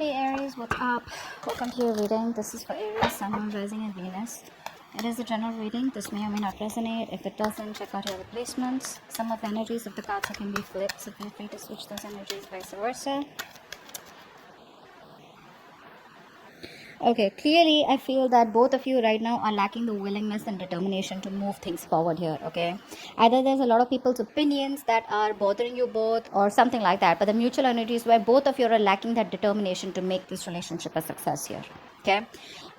Hey Aries, what's up? Welcome to your reading. This is for Aries, Sun, Moon, Rising, and Venus. It is a general reading. This may or may not resonate. If it doesn't, check out your replacements. Some of the energies of the cards can be flipped, so feel free to switch those energies, vice versa. Okay, clearly I feel that both of you right now are lacking the willingness and determination to move things forward here, okay? Either there's a lot of people's opinions that are bothering you both or something like that, but the mutual energy is where both of you are lacking that determination to make this relationship a success here, okay?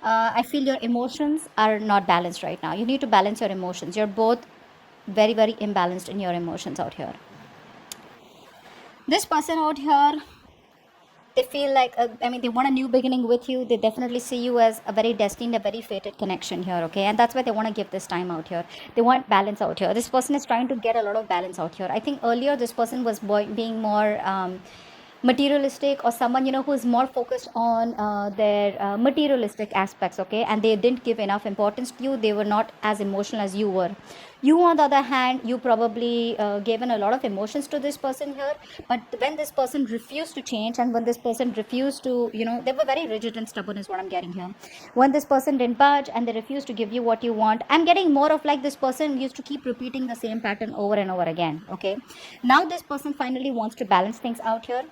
I feel your emotions are not balanced right now. You need to balance your emotions. You're both very, very imbalanced in your emotions out here. This person out here, they feel like they want a new beginning with you. They definitely see you as a very destined, a very fated connection here, okay? And that's why they want to give this time out here. They want balance out here. This person is trying to get a lot of balance out here. I think earlier this person was being more materialistic, or someone who is more focused on their materialistic aspects, okay? And they didn't give enough importance to you. They were not as emotional as you were. You, on the other hand, you probably given a lot of emotions to this person here, but when this person refused to change, and when this person refused to, they were very rigid and stubborn is what I'm getting here. When this person didn't budge and they refused to give you what you want, I'm getting more of like this person used to keep repeating the same pattern over and over again, okay? Now this person finally wants to balance things out here.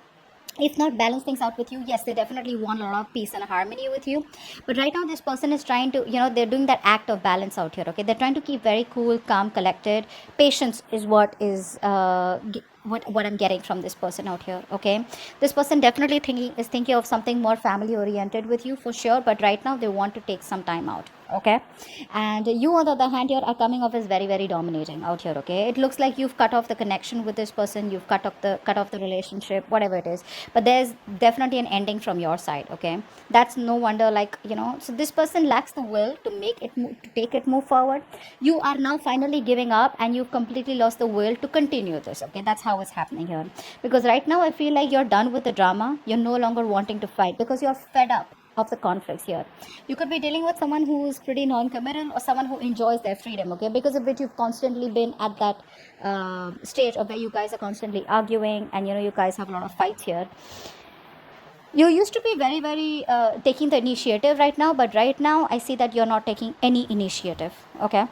If not balance things out with you, yes, they definitely want a lot of peace and harmony with you, but right now this person is trying to, they're doing that act of balance out here, okay? They're trying to keep very cool, calm, collected. Patience is what is what I'm getting from this person out here, okay? This person definitely thinking of something more family oriented with you for sure, but right now they want to take some time out, okay? And you, on the other hand, here are coming off as very, very dominating out here, okay? It looks like you've cut off the connection with this person, you've cut off the relationship, whatever it is, but there's definitely an ending from your side, okay? That's no wonder, like, so this person lacks the will to make it to take it move forward. You are now finally giving up, and you've completely lost the will to continue this, okay? That's how it's happening here, because right now I feel like you're done with the drama. You're no longer wanting to fight because you're fed up of the conflicts here. You could be dealing with someone who's pretty non-committal, or someone who enjoys their freedom, okay? Because of which you've constantly been at that stage of where you guys are constantly arguing, and you guys have a lot of fights here. You used to be very, very taking the initiative right now, but right now I see that you're not taking any initiative, okay?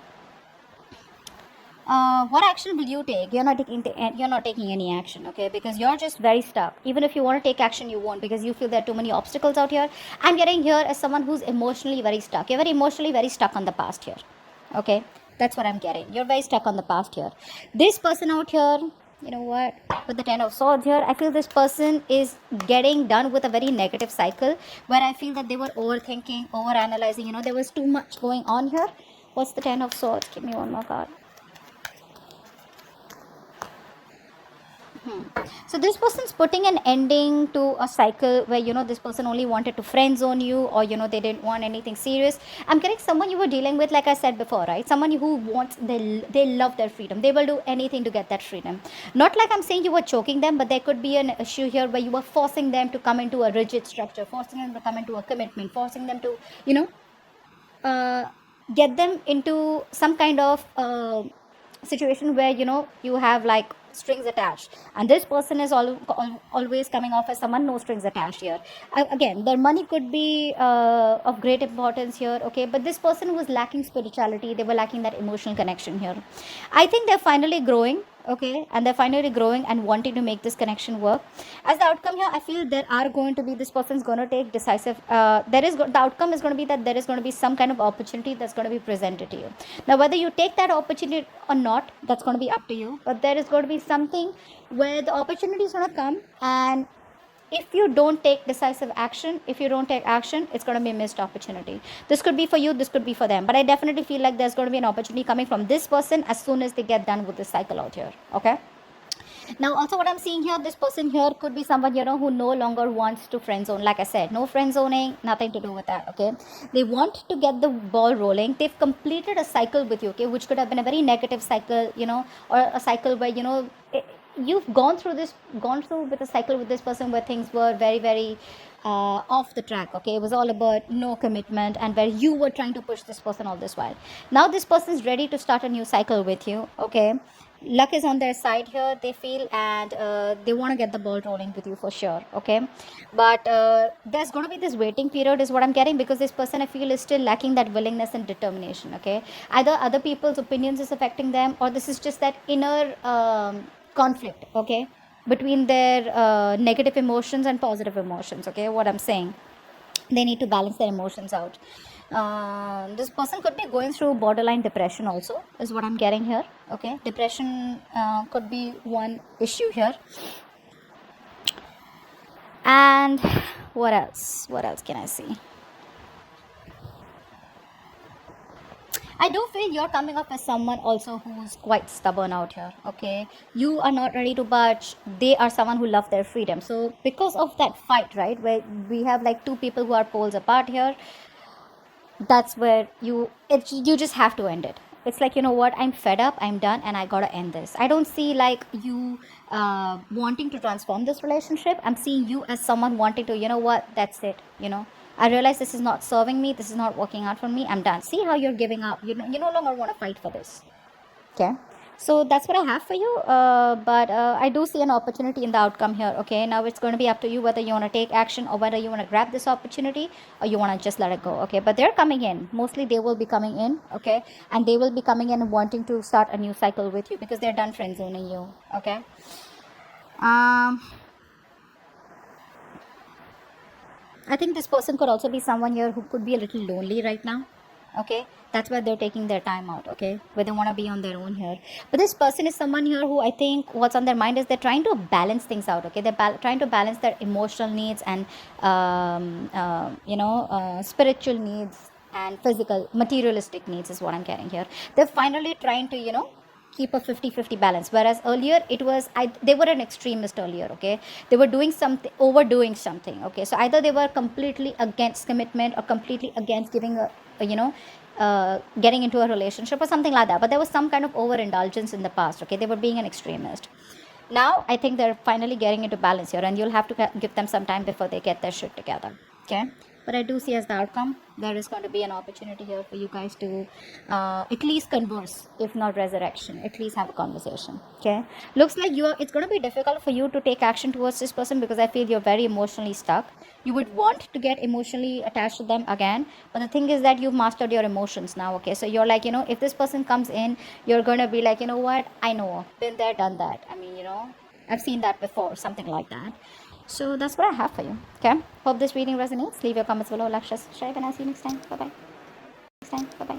What action will you take? You're not taking any action, okay? Because you're just very stuck. Even if you want to take action, you won't, because you feel there are too many obstacles out here. I'm getting here as someone who's emotionally very stuck. You're very emotionally very stuck on the past here, okay? That's what I'm getting. You're very stuck on the past here. This person out here, you know what, with the Ten of Swords here, I feel this person is getting done with a very negative cycle, where I feel that they were overthinking, overanalyzing. There was too much going on here. What's the Ten of Swords? Give me one more card. So this person's putting an ending to a cycle where this person only wanted to friend zone you, or they didn't want anything serious. I'm getting someone you were dealing with, like I said before, right? Someone who wants, they love their freedom. They will do anything to get that freedom. Not like I'm saying you were choking them, but there could be an issue here where you were forcing them to come into a rigid structure, forcing them to come into a commitment, forcing them to get them into some kind of situation where you have like strings attached, and this person is always coming off as someone no strings attached here. Again, their money could be of great importance here, okay? But this person was lacking spirituality. They were lacking that emotional connection here. I think they're finally growing, okay? And they're finally growing and wanting to make this connection work. As the outcome here, I feel there are going to be, this person's going to take decisive, the outcome is going to be that there is going to be some kind of opportunity that's going to be presented to you. Now, whether you take that opportunity or not, that's going to be up to you, but there is going to be something where the opportunity is going to come, and if you don't take decisive action, if you don't take action, it's going to be a missed opportunity. This could be for you, this could be for them, but I definitely feel like there's going to be an opportunity coming from this person as soon as they get done with this cycle out here, okay? Now, also what I'm seeing here, this person here could be someone, who no longer wants to friend zone. Like I said, no friend zoning, nothing to do with that, okay? They want to get the ball rolling. They've completed a cycle with you, okay, which could have been a very negative cycle, or a cycle where, you've gone through with a cycle with this person where things were very, very off the track, okay? It was all about no commitment, and where you were trying to push this person all this while. Now this person is ready to start a new cycle with you, okay? luck is on their side here, they feel, and they want to get the ball rolling with you for sure. Okay, but there's going to be this waiting period is what I'm getting, because this person, I feel, is still lacking that willingness and determination. Okay, either other people's opinions is affecting them, or this is just that inner conflict, okay, between their negative emotions and positive emotions. Okay, what I'm saying, they need to balance their emotions out. This person could be going through borderline depression also, is what I'm getting here. Okay, depression could be one issue here. And what else can I see? I do feel you're coming up as someone also who's quite stubborn out here. Okay, you are not ready to budge. They are someone who love their freedom. So because of that fight, right, where we have like two people who are poles apart here, that's where you just have to end it. It's like, you know what, I'm fed up, I'm done, and I gotta end this. I don't see like you wanting to transform this relationship. I'm seeing you as someone wanting to, you know what, that's it, I realize this is not serving me, this is not working out for me, I'm done. See how you're giving up. You no longer want to fight for this. Okay, so that's what I have for you. But I do see an opportunity in the outcome here. Okay, now it's going to be up to you whether you want to take action, or whether you want to grab this opportunity, or you want to just let it go. Okay, but they're coming in, mostly they will be coming in. Okay, and they will be coming in and wanting to start a new cycle with you, because they're done friend zoning you. Okay, I think this person could also be someone here who could be a little lonely right now. Okay, that's why they're taking their time out. Okay, where they want to be on their own here. But this person is someone here who, I think, what's on their mind is they're trying to balance things out. Okay, they're trying to balance their emotional needs and spiritual needs and physical materialistic needs, is what I'm getting here. They're finally trying to, keep a 50-50 balance, whereas earlier it was, they were an extremist earlier. Okay, they were doing something, overdoing something. Okay, so either they were completely against commitment, or completely against giving getting into a relationship, or something like that, but there was some kind of overindulgence in the past. Okay, they were being an extremist. Now I think they're finally getting into balance here, and you'll have to give them some time before they get their shit together. Okay, but I do see as the outcome there is going to be an opportunity here for you guys to at least converse, if not resurrection, at least have a conversation. Okay, looks like it's going to be difficult for you to take action towards this person, because I feel you're very emotionally stuck. You would want to get emotionally attached to them again, but the thing is that you've mastered your emotions now. Okay, so you're like, if this person comes in, you're going to be like, you know what, I know, been there, done that. I mean, I've seen that before, something like that. So that's what I have for you. Okay, hope this reading resonates. Leave your comments below, like, share, subscribe, and I'll see you next time. Bye bye.